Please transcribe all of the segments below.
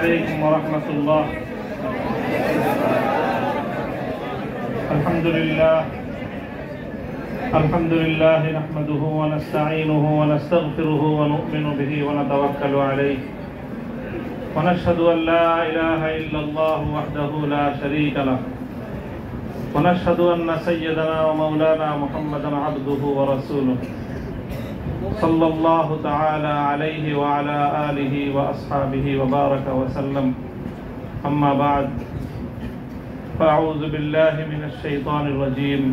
عليكم ورحمة الله. الحمد لله نحمده ونستعينه ونستغفره ونؤمن به ونتوكل عليه ونشهد أن لا إله إلا الله وحده لا شريك له ونشهد أن سيدنا ومولانا محمدا عبده ورسوله صلى الله تعالى عليه وعلى آله وأصحابه وبارك وسلم. أما بعد، فأعوذ بالله من الشيطان الرجيم.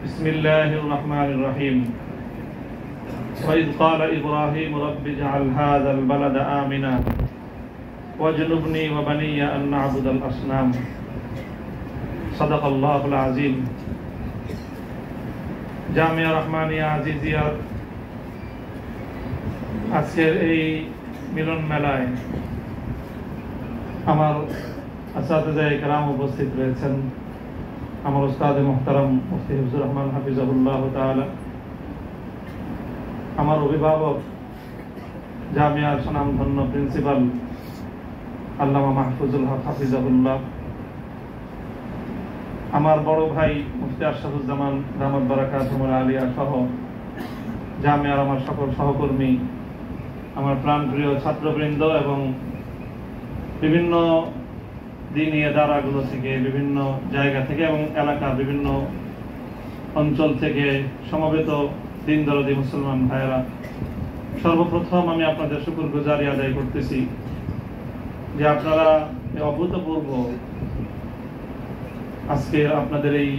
بسم الله الرحمن الرحيم. وإذ قال إبراهيم رب اجعل هذا البلد آمنا واجنبني وبني أن نعبد الأصنام. صدق الله العظيم. জামিয়া রহমানিয়া আজিজিয়ার আজকের এই মিলন মেলায় আমার আসাতিজায়ে কেরাম উপস্থিত রয়েছেন। আমার উস্তাদ মুহতারাম মুফতি হিফজুর রহমান হাফিজাহুল্লাহ তাআলা, আমার অভিভাবক জামিয়ার সুনামধন্য প্রিন্সিপাল আল্লামা মাহফুজুল হক হাফিজাহুল্লাহ, আমার বড় ভাই মুফতি আশরাফুজ্জামান দামাত বারাকাতুহুল আলিয়া সহ জামিয়ার আমার সকল সহকর্মী, আমার প্রাণপ্রিয় ছাত্রবৃন্দ এবং বিভিন্ন দিনী ইদারাগুলো থেকে, বিভিন্ন জায়গা থেকে এবং এলাকার বিভিন্ন অঞ্চল থেকে সমবেত দিন দরদি মুসলমান ভাইয়েরা, সর্বপ্রথম আমি আপনাদের শুকরগুজারি আদায় করতেছি যে আপনারা অভূতপূর্ব আজকে আপনাদের এই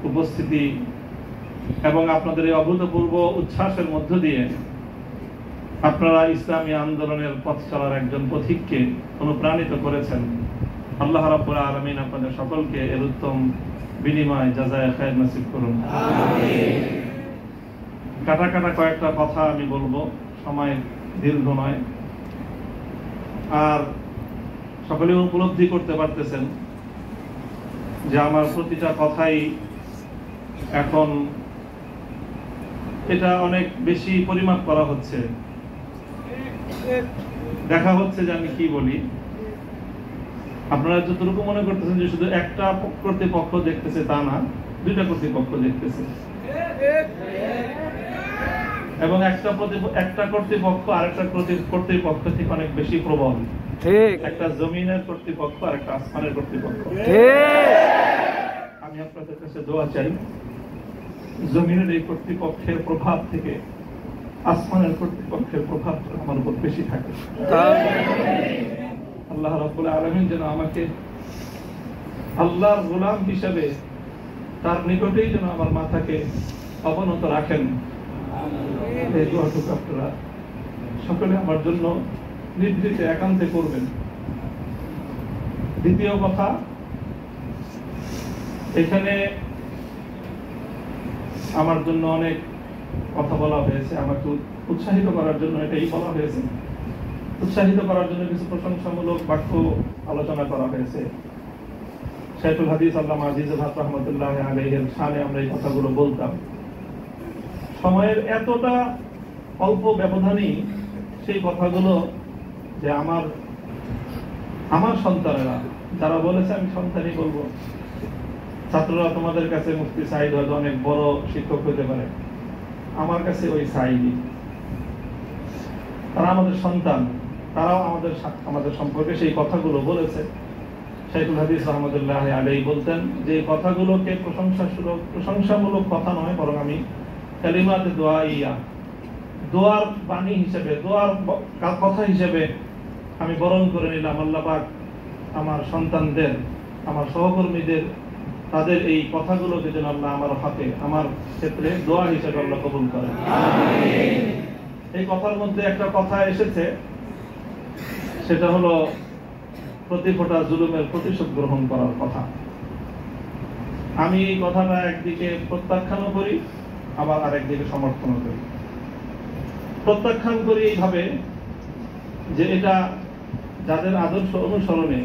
উপস্থিতি এবং আপনাদের এই অভূতপূর্ব উচ্ছ্বাসের মধ্য দিয়ে আপনারা ইসলামী আন্দোলনের পথ চলার একজন পথিককে অনুপ্রাণিত করেছেন। আল্লাহ রাব্বুল আলামিন আপনাদের সকলকে এর উত্তম বিনিময় জাযায়ে খায়র নসিব করুন। আমিন। কাটা কাটা কয়েকটা কথা আমি বলবো, সময় দীর্ঘ নয়। আর সকলে উপলব্ধি করতে পারতেছেন যে আমার প্রতিটা কথাই এখন এটা অনেক বেশি পরিমাপ করা হচ্ছে, দেখা হচ্ছে যে আমি কি বলি। আপনারা যতটুকু মনে করতেছেন যে শুধু একটা কর্তৃপক্ষ দেখতেছে, তা না, দুইটা কর্তৃপক্ষ দেখতেছে এবং একটা কর্তৃপক্ষ আরেকটা কর্তৃপক্ষ থেকে অনেক বেশি প্রবল। একটা জমিনের কর্তৃপক্ষ আর একটা আসমানের কর্তৃপক্ষ। আমি আপনাদের কাছে দোয়া চাই, জমিনের এই কর্তৃপক্ষের প্রভাব থেকে আসমানের কর্তৃপক্ষের প্রভাব আমার উপর বেশি থাকে। আল্লাহ রাব্বুল আলামিন যেন আমাকে আল্লাহর গোলাম হিসেবে তার নিকটেই যেন আমার মাথাকে অবনত রাখেন। এই দোয়াটুকু আপনারা সকলে আমার জন্য নিভৃতে একান্তে করবেন। দ্বিতীয় কথা, এখানে আমার জন্য অনেক কথা বলা হয়েছে, আমাকে উৎসাহিত করার জন্য এটাই বলা হয়েছে। উৎসাহিত করার জন্য কিছু প্রশংসামূলক বাক্য আলোচনা করা হয়েছে। শাইখুল হাদিস আল্লামা আজিজুল হক রাহমাতুল্লাহ আলাইহির শানে আমরা এই কথাগুলো বলতাম। সময়ের এতটা অল্প ব্যবধানেই সেই কথাগুলো যে আমার সন্তানেরা যারা বলেছে, আমি সন্তানই বলবো। ছাত্ররা তোমাদের কাছে মুফতি সাঈদ হয়তো অনেক বড় শিক্ষক হতে পারে, আমার কাছে ওই সাঈদই। তারা আমাদের সন্তান, তারাও আমাদের সম্পর্কে সেই কথাগুলো বলেছে। শাইখুল হাদিস রাহমাতুল্লাহ আলাইহি বলতেন যে এই কথাগুলোকে প্রশংসামূলক কথা নয়, বরং আমি কালিমাতে দোয়াইয়া, দোয়ার বাণী হিসেবে, দোয়ার কথা হিসেবে আমি বরণ করে নিলাম। আল্লাহ পাক আমার সন্তানদের, আমার সহকর্মীদের, তাদের এই কথাগুলোকে যেন আল্লাহ আমার হাতে, আমার ক্ষেত্রে দোয়া হিসেবে আল্লাহ কবুল করেন। আমিন। এই কথার মধ্যে একটা কথা এসেছে, সেটা হলো প্রতি ফোঁটা জুলুমের প্রতিশোধ গ্রহণ করার কথা। আমি এই কথাটা একদিকে প্রত্যাখ্যানও করি, আবার আরেকদিকে সমর্থনও করি। প্রত্যাখ্যান করি এইভাবে যে এটা যাদের আদর্শ অনুসরণে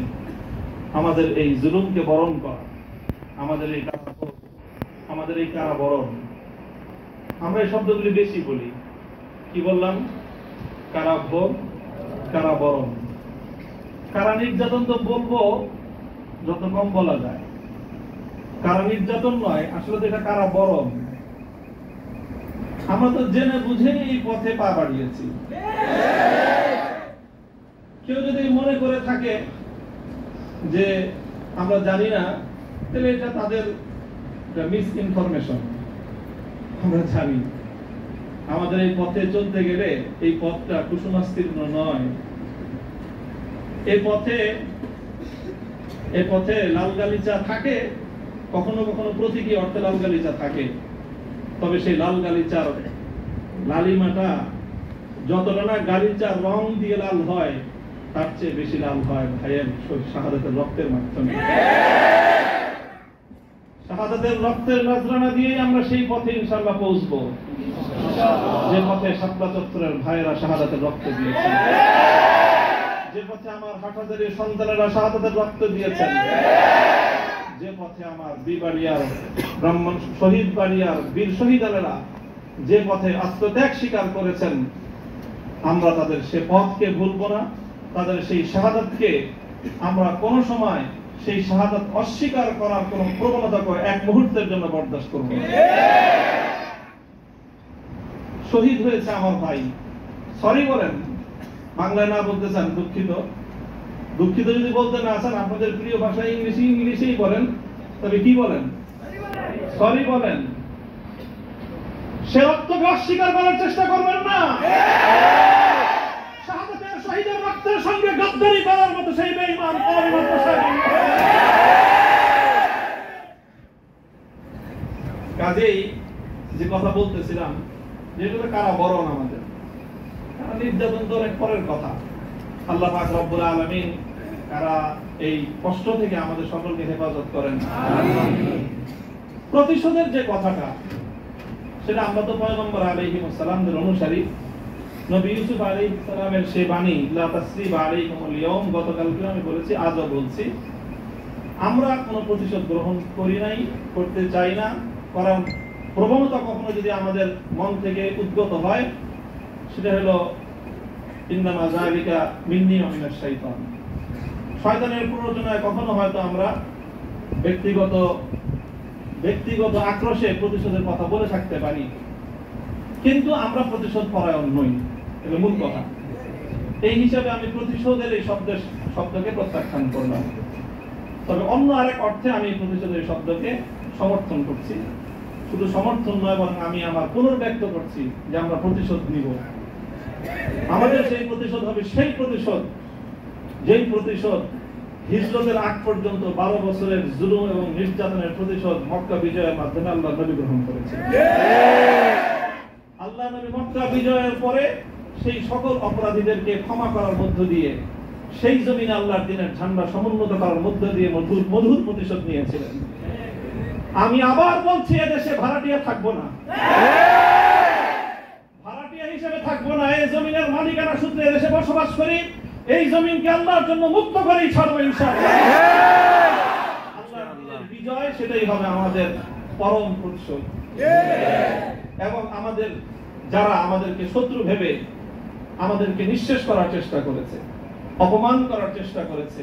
আমাদের এই জুলুমকে বরণ করা, আমাদের এই কারাবরণ, আমরা এই শব্দগুলি বেশি বলি। কি বললাম? কারাভোগ, কারাবরণ। কারা নির্যাতন তো বলবো যত কম বলা যায়। কারা নির্যাতন নয়, আসলে তো এটা কারা বরণ। আমরা তো জেনে বুঝে এই পথে পা বাড়িয়েছি। কেউ যদি মনে করে থাকে যে আমরা জানি না, তাহলে এটা তাদের মিস ইনফরমেশন। আমরা জানি আমাদের এই পথে চলতে গেলে এই পথটা কুসুমাস্তীর্ণ নয়। এই পথে লাল গালিচা থাকে, কখনো কখনো প্রতীকী অর্থে লাল গালিচা থাকে, তবে সেই লাল গালিচার লালিমাটা যতটা না গালিচার রং দিয়ে লাল হয়, তার চেয়ে বেশি লাল হয় ভাইয়ের শাহাদাতের রক্তের মাধ্যমে। শাহাদাতের রক্তের নজরানা দিয়ে আমরা সেই পথে ইনশাআল্লাহ পৌঁছবো, যে পথে শাপলা চত্বরের ভাইয়েরা শাহাদাতের রক্ত দিয়েছেন, যে পথে আমার হাটহাজারীর সন্তানেরা শাহাদাতের রক্ত দিয়েছেন, যে পথে আমার বিবাড়িয়ার ব্রাহ্মণ শহীদ বাড়িয়ার বীর শহীদানেরা যে পথে আত্মত্যাগ স্বীকার করেছেন, আমরা তাদের সে পথকে ভুলবো না। তাদের সেই শাহাদাতকে আমরা কোনো সময় সেই শাহাদাত অস্বীকার করার কোন প্রবণতাকে এক মুহূর্তের জন্য বরদাস্ত করব না। শহীদ হয়েছে আমার ভাই, সরি বলেন। বাংলায় না বলতে চান দুঃখিত, দুঃখিত যদি বলতে না চান, আপনাদের প্রিয় ভাষা ইংলিশেই বলেন, তবে কি বলেন? সরি বলেন। সে রক্তকে অস্বীকার করার চেষ্টা করবেন না। শাহাদাতের শহীদের রক্তের সঙ্গে গদ্দারি করার মতো সেই বেঈমান কাজেই যে কথা বলতেছিলাম, যেগুলো কারা বরণ আমাদের নির্যাতন তো অনেক পরের কথা। আল্লাহ পাক রব্বুল আলামিন কারা এই কষ্ট থেকে আমাদের সকলকে হেফাজত করেন। প্রতিশোধের যে কথাটা, সেটা আমরা তো পয়গম্বর আলাইহিস সালামদের অনুসারী। নবী ইউসুফ আলাইহিস সালামের সেই বাণী, লা তাসরিবা আলাইকুমুল ইয়াউম, গতকালকে আমি বলেছি, আজও বলছি, আমরা কোনো প্রতিশোধ গ্রহণ করি নাই, করতে চাই না। কারণ প্রবণতা কখনো যদি আমাদের মন থেকে উদ্গত হয়, সেটা হলো ইন্নামা যালিকা মিন্নী ওয়া মিনাশ শাইতান। শয়তানের প্ররোচনায় কখনো হয়তো আমরা ব্যক্তিগত আক্রোশে প্রতিশোধের কথা বলে থাকতে পারি, কিন্তু আমরা প্রতিশোধ পরায়ণ নই, এটা মূল কথা। এই হিসাবে আমি প্রতিশোধের এই শব্দকে প্রত্যাখ্যান করলাম। তবে অন্য আরেক অর্থে আমি প্রতিশোধের শব্দকে সমর্থন করছি। শুধু সমর্থন নয়, বরং আমি আমার পুনর্ব্যক্ত করছি যে আমরা প্রতিশোধ নিব। আমাদের সেই প্রতিশোধ হবে সেই প্রতিশোধ, যেই প্রতিশোধ হিজরতের আগ পর্যন্ত 12 বছরের জুলুম এবং নির্যাতনের প্রতিশোধ মক্কা বিজয়ের মাধ্যমে আল্লাহ নবী গ্রহণ করেছেন। আল্লাহ নবী মক্কা বিজয়ের পরে সেই সকল অপরাধীদেরকে ক্ষমা করার মধ্য দিয়ে, সেই জমিনে আল্লাহর দ্বীনের ঝান্ডা সমুন্নত করার মধ্য দিয়ে মধুর প্রতিশোধ নিয়েছিলেন। আমি আবার বলছি, এদেশে ভাড়াটিয়া থাকবো না, ভাড়াটিয়া হিসেবে থাকবো না। এই জমিনের মালিকানা সূত্রে এদেশে বসবাস করি, এই জমিনকে আল্লাহর জন্য মুক্ত করেই ছাড়বো ইনশাআল্লাহ। আল্লাহর বিজয়, সেটাই হবে আমাদের পরম প্রতিশোধ। এবং আমাদের যারা আমাদেরকে শত্রু ভেবে আমাদেরকে নিঃশেষ করার চেষ্টা করেছে, অপমান করার চেষ্টা করেছে,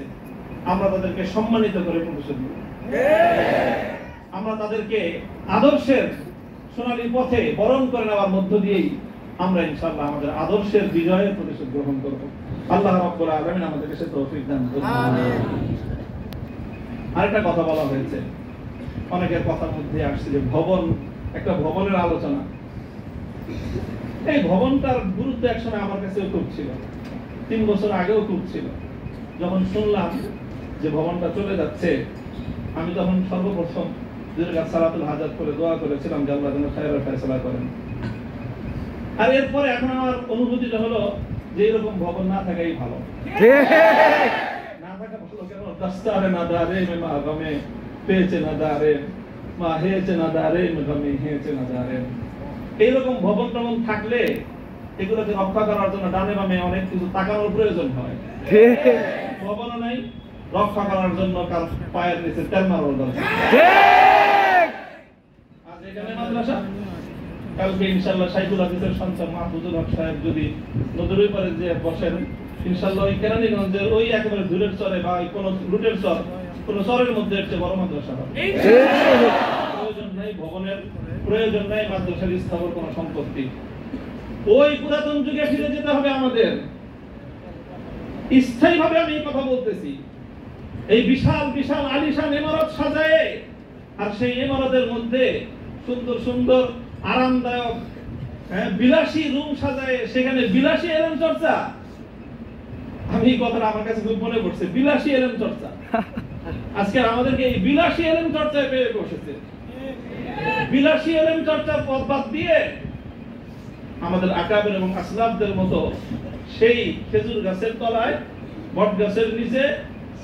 আমরা তাদেরকে সম্মানিত করে প্রতিশোধ নেব। আমরা তাদেরকে আদর্শের সোনালী পথে বরণ করে নেওয়ার মধ্য দিয়েই আমরা ইনশাআল্লাহ আমাদের আদর্শের বিজয়ের প্রতিশোধ গ্রহণ করব। আল্লাহ রাব্বুল আলামিন আমাদেরকে সে তৌফিক দান করুন। আরেকটা কথা বলা হয়েছে, অনেকের কথার মধ্যে আসছে যে একটা ভবনের আলোচনা। এই ভবনটার গুরুত্ব একসময় আমার কাছেও খুব ছিল, 3 বছর আগেও খুব ছিল। যখন শুনলাম যে ভবনটা চলে যাচ্ছে, আমি তখন সর্বপ্রথম সালাতুল হাজাত করে দোয়া করেছিলাম যে আল্লাহ যেন খায়রের ফয়সালা করেন। আর এরপরে এখন আমার অনুভূতিটা হলো যে এরকম ভবন না থাকাই ভালো। না থাকা ভালো কেন? দাস্তারে না দারে মে মা গমে পেয়েছে না দারে মা হেয়েছে না দারে মে গমে হেয়েছে না দারে। এইরকম ভবন টবন থাকলে এগুলোকে রক্ষা করার জন্য ডানে বামে অনেক কিছু তাকানোর প্রয়োজন হয়। ভবনও নাই, রক্ষা করার জন্য কার পায়ের নিচে তেল মারার দরকার। আজ এখানে মাদ্রাসা, কালকে ইনশাআল্লাহ শাইখুল হাদিসের সন্তান মাহফুজুল হক সাহেব যদি নদীর পারে যে বসেন, ইনশাআল্লাহ ওই কেরানীগঞ্জের ওই একেবারে দূরের চরে বা কোন রুটের চর, কোন চরের মধ্যে একটা বড় মাদ্রাসা হবে। প্রয়োজন নাই ভবনের, প্রয়োজন নাই মাদ্রাসার স্থাপন কোন সম্পত্তি। ওই পুরাতন যুগে ফিরে যেতে হবে আমাদের। স্থায়ীভাবে আমি এই কথা বলতেছি। এই বিশাল বিশাল আলিশান ইমারত সাজায়ে, আর সেই ইমারতের মধ্যে সুন্দর সুন্দর আরামদায়ক বিলাসী রুম সাজায়ে, সেখানে বিলাসী এলেম চর্চা। আমি এই কথাটা আমার কাছে খুব মনে পড়ছে, বিলাসী এলেম চর্চা। আজকে আমাদেরকে এই বিলাসী এলেম চর্চায় পেয়ে বসেছে। বিলাসী এলেম চর্চার পথ বাদ দিয়ে আমাদের আকাবের এবং আসলাফদের মতো সেই খেজুর গাছের তলায়, বট গাছের নিচে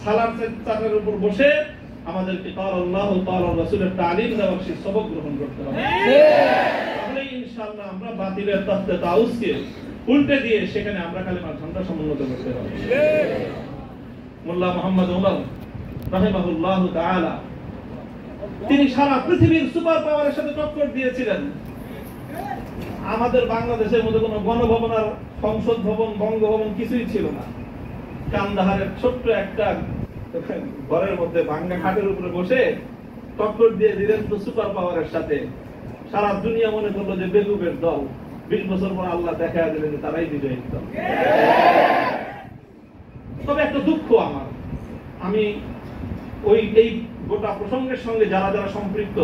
সালার চাটার উপর বসে আমাদেরকে কাল আল্লাহ কাল রাসূলের তালিম দেওয়ার সেই সবক গ্রহণ করতে হবে। তাহলে ইনশাআল্লাহ আমরা বাতিলের তত্ত্বে তাউসকে উল্টে দিয়ে সেখানে আমরা কালেমার ঝান্ডা সমুন্নত করতে পারব। মোল্লা মুহাম্মদ ওমর রাহিমাহুল্লাহ তাআলা তিনি সারা পৃথিবীর সুপার পাওয়ারের সাথে টক্কর দিয়েছিলেন। আমাদের বাংলাদেশের মধ্যে কোনো গণভবন আর সংসদ ভবন, বঙ্গভবন কিছুই ছিল না। কান্দাহারের ছোট্ট একটা ঘরের মধ্যে ভাঙ্গা খাটের উপরে বসে টক্কর দিয়ে দিলেন তো সুপার পাওয়ারের সাথে। সারা দুনিয়া মনে করলো যে বেগুবের দল। 20 বছর পর আল্লাহ দেখা দিলেন যে তারাই বিজয়ী দল। তবে একটা দুঃখ আমার, আমি ওই এই গোটা প্রসঙ্গের সঙ্গে যারা যারা সম্পৃক্ত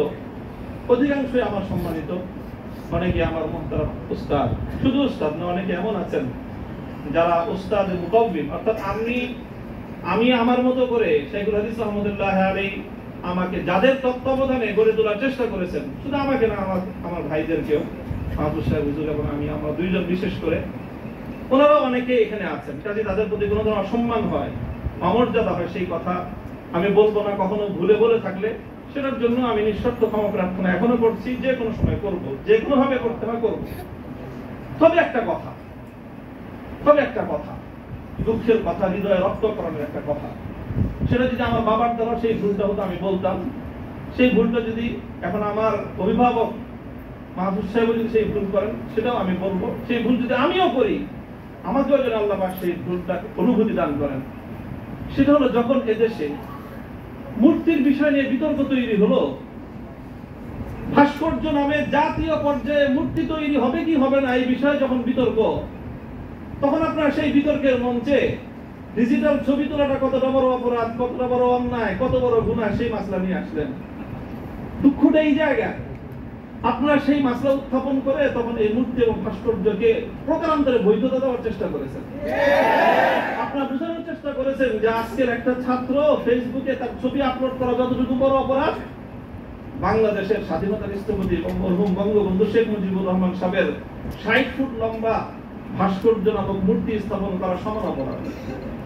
অধিকাংশই আমার সম্মানিত, অনেকে আমার মুহতারাম উস্তাদ, শুধু উস্তাদ না, অনেকে এমন আছেন যারা উস্তাদ মুকাব্বিম, অর্থাৎ আমি আমার মতো করে শাইখুল হাদিস রহমাতুল্লাহ আলাইহি আমাকে যাদের তত্ত্বাবধানে গড়ে তোলার চেষ্টা করেছেন, শুধু আমাকে না, আমার ভাইদেরকেও, মাহফুজ সাহেব হুজুর এবং আমি, আমরা দুইজন বিশেষ করে, ওনারাও অনেকে এখানে আছেন। কাজে তাদের প্রতি কোনো ধরনের অসম্মান হয়, অমর্যাদা হয়, সেই কথা আমি বলবো না। কখনো ভুলে বলে থাকলে সেটার জন্য আমি নিঃশর্ত ক্ষমা প্রার্থনা এখনো করছি, যে কোনো সময় করব, যে কোনো ভাবে করতে হয় করব। তবে একটা কথা, দুঃখের কথা, হৃদয়ে রক্তকরণের একটা কথা, সেটা যদি আমার বাবার দ্বারা সেই ভুলটা হতো আমি বলতাম। সেই ভুলটা যদি এখন আমার অভিভাবক মাহফুজ সাহেব যদি সেই ভুল করেন সেটাও আমি বলবো। সেই ভুল যদি আমিও করি, আমাকেও যেন আল্লাহ পাক সেই ভুলটা অনুভূতি দান করেন। সেটা হলো যখন এদেশে মূর্তির বিষয় নিয়ে বিতর্ক তৈরি হলো, ভাস্কর্য নামে জাতীয় পর্যায়ে মূর্তি তৈরি হবে কি হবে না এই বিষয়ে যখন বিতর্ক, তখন আপনারা সেই বিতর্কের মঞ্চে ডিজিটাল ছবি তোলাটা কতটা বড় অপরাধ, কতটা বড় অন্যায়, কত বড় গুনাহ, সেই মাসলা নিয়ে আসলেন। দুঃখটা এই জায়গায়, আপনারা সেই মাসলা উত্থাপন করে তখন এই মূর্তি এবং ভাস্কর্যকে প্রকারান্তরে বৈধতা দেওয়ার চেষ্টা করেছেন। আপনারা বোঝানোর চেষ্টা করেছেন যে আজকের একটা ছাত্র ফেসবুকে তার ছবি আপলোড করা যতটুকু বড় অপরাধ, বাংলাদেশের স্বাধীনতার স্থপতি মরহুম বঙ্গবন্ধু শেখ মুজিবুর রহমান সাহেবের 60 ফুট লম্বা ভাস্কর্য নামক মূর্তি স্থাপন করা সমান অপরাধ।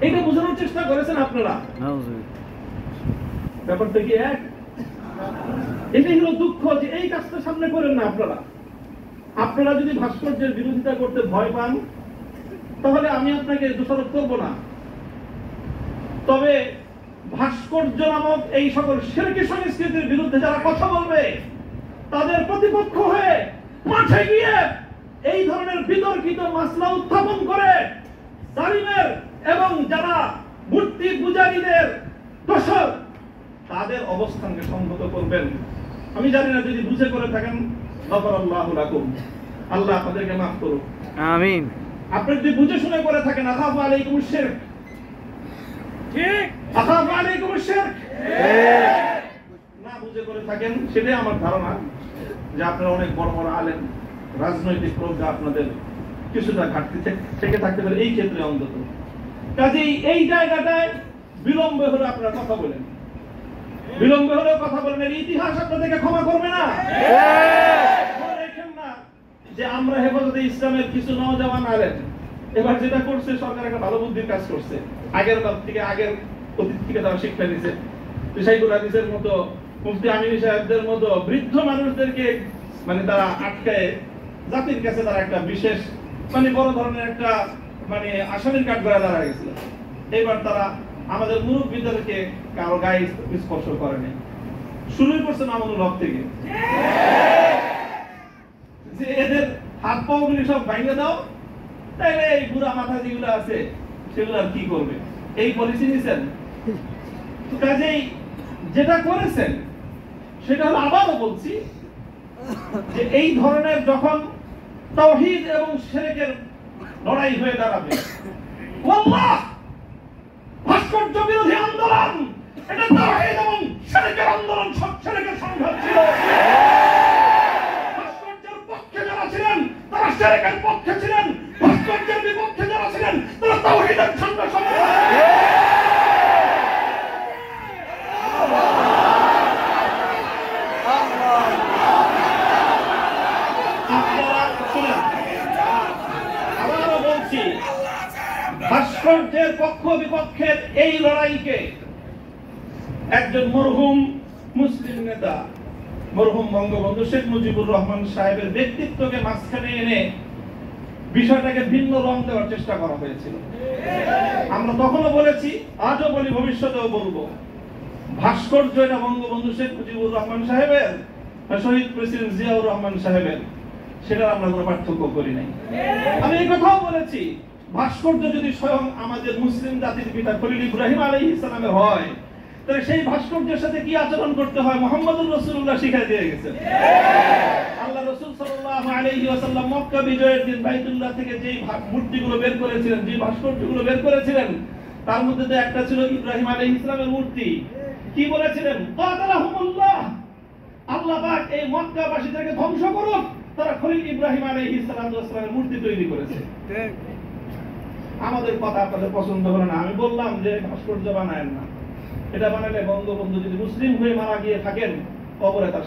এটা বোঝানোর চেষ্টা করেছেন আপনারা। ব্যাপারটা কি এক? এটাই হলো দুঃখ যে এই কাজটা সামনে করেন না আপনারা যদি ভাস্কর্যের বিরোধিতা করতে ভয় পান, তাহলে আমি আপনাকে দোষারোপ করব না। তবে ভাস্কর্য নামক এই সকল শিরকি সংস্কৃতির বিরুদ্ধে যারা কথা বলবে, তাদের প্রতিপক্ষ হয়ে মাঠে গিয়ে এই ধরনের বিতর্কিত মাসলা উত্থাপন করে জালিমের এবং যারা মূর্তি পূজারীদের দোষর, তাদের অবস্থানকে সংহত করবেন। আমি জানি না, যদি বুঝে করে থাকেন, গফারাল্লাহু লাকুম, আল্লাহ আপনাদেরকে মাফ করুন, আমিন। আপনি যদি বুঝে শুনে করে থাকেন, আখাফু আলাইকুমুশ শিরক, ঠিক, আখাফু আলাইকুমুশ শিরক, না বুঝে করে থাকেন, সেটাই আমার ধারণা যে আপনারা অনেক বড় বড় আলেম, রাজনৈতিক প্রজ্ঞা আপনাদের কিছুটা ঘাটতি থেকে থাকতে পারে এই ক্ষেত্রে অন্তত। কাজেই এই জায়গাটায় বিলম্ব হলে আপনারা কথা বলেন, বিলম্ব হলেও কথা বলেন, এর ইতিহাস আপনাদেরকে ক্ষমা করবে না। দেখেন না যে আমরা হেফাজতে ইসলামের কিছু নওজওয়ান আলেম এবার যেটা করছে, সরকার একটা ভালো বুদ্ধির কাজ করছে। আগের অতীত থেকে তারা শিক্ষা দিচ্ছে। শাইখুল হাদিসের মতো, মুফতি আমিনী সাহেবদের মতো বৃদ্ধ মানুষদেরকে মানে তারা আটকায় জাতির কাছে তারা একটা বিশেষ মানে বড় ধরনের একটা মানে আসামির কাঠ গড়া দাঁড়া গেছিল। এবার তারা আমাদের মুরব্বীদেরকে কারো গায়ে স্পর্শ করে নাই, শুরুই করছে মামুনুল হক থেকে, যে এদের হাত পা গুলি সব ভাঙে দাও, তাইলে এই বুড়া মাথা যেগুলো আছে সেগুলো আর কি করবে? এই পলিসি নিছেন। তো কাজেই যেটা করেছেন সেটা হলো, আবারও বলছি, যে এই ধরনের যখন তাওহীদ এবং শিরকের লড়াই হয়ে দাঁড়াবে, আল্লাহ ভাস্কর্য বিরোধী আন্দোলন, এটা তাওহীদ এবং শিরকের আন্দোলন, সব শিরকের সংঘাত ছিল। ভাস্কর্যের পক্ষে যারা ছিলেন তারা শিরকের পক্ষে ছিলেন, ভাস্কর্যের বিপক্ষে যারা ছিলেন তারা তাওহীদের সঙ্গে সমন্বয়। ভাস্কর্যের পক্ষ বিপক্ষের এই লড়াইকে একজন মরহুম মুসলিম নেতা, মরহুম বঙ্গবন্ধু শেখ মুজিবুর রহমান সাহেবের ব্যক্তিত্বকে মাঝখানে এনে বিষয়টাকে ভিন্ন রং দেওয়ার চেষ্টা করা হয়েছিল। আমরা তখনও বলেছি, আজও বলি, ভবিষ্যতেও বলবো, ভাস্কর্য এটা বঙ্গবন্ধু শেখ মুজিবুর রহমান সাহেবের, শহীদ প্রেসিডেন্ট জিয়াউর রহমান সাহেবের, সেটা আমরা কোনো পার্থক্য করি নাই। আমি এই কথাও বলেছি, ভাস্কর্য যদি স্বয়ং আমাদের মুসলিম জাতির পিতা খলিল ইব্রাহিম আলাইহিস সালামের হয়, তাহলে সেই ভাস্কর্যের সাথে কি আচরণ করতে হয় মুহাম্মদুর রাসূলুল্লাহ শিখিয়ে দিয়ে গেছেন। আল্লাহ রাসূল সাল্লাল্লাহু আলাইহি ওয়াসাল্লাম মক্কা বিজয়ের দিন বাইতুল্লাহ থেকে যেই মূর্তিগুলো বের করেছিলেন, যে ভাস্কর্যগুলো বের করেছিলেন, তার মধ্যে তো একটা ছিল ইব্রাহিম আলাইহিস সালামের মূর্তি। কি বলেছিলেন? কাতালাহুমুল্লাহ, আল্লাহ পাক এই মক্কাবাসীদেরকে ধ্বংস করুক, তারা খলিল ইব্রাহিম আলাইহিস সালামের মূর্তি তৈরি করেছে। আমাদের কথা আপনাদের পছন্দ হলো না, আমি বললাম যে ভাস্কর্য বানায়েন না, এটা বানালে বঙ্গবন্ধু যদি মুসলিম হয়ে মারা গিয়ে থাকেন, কবরে তার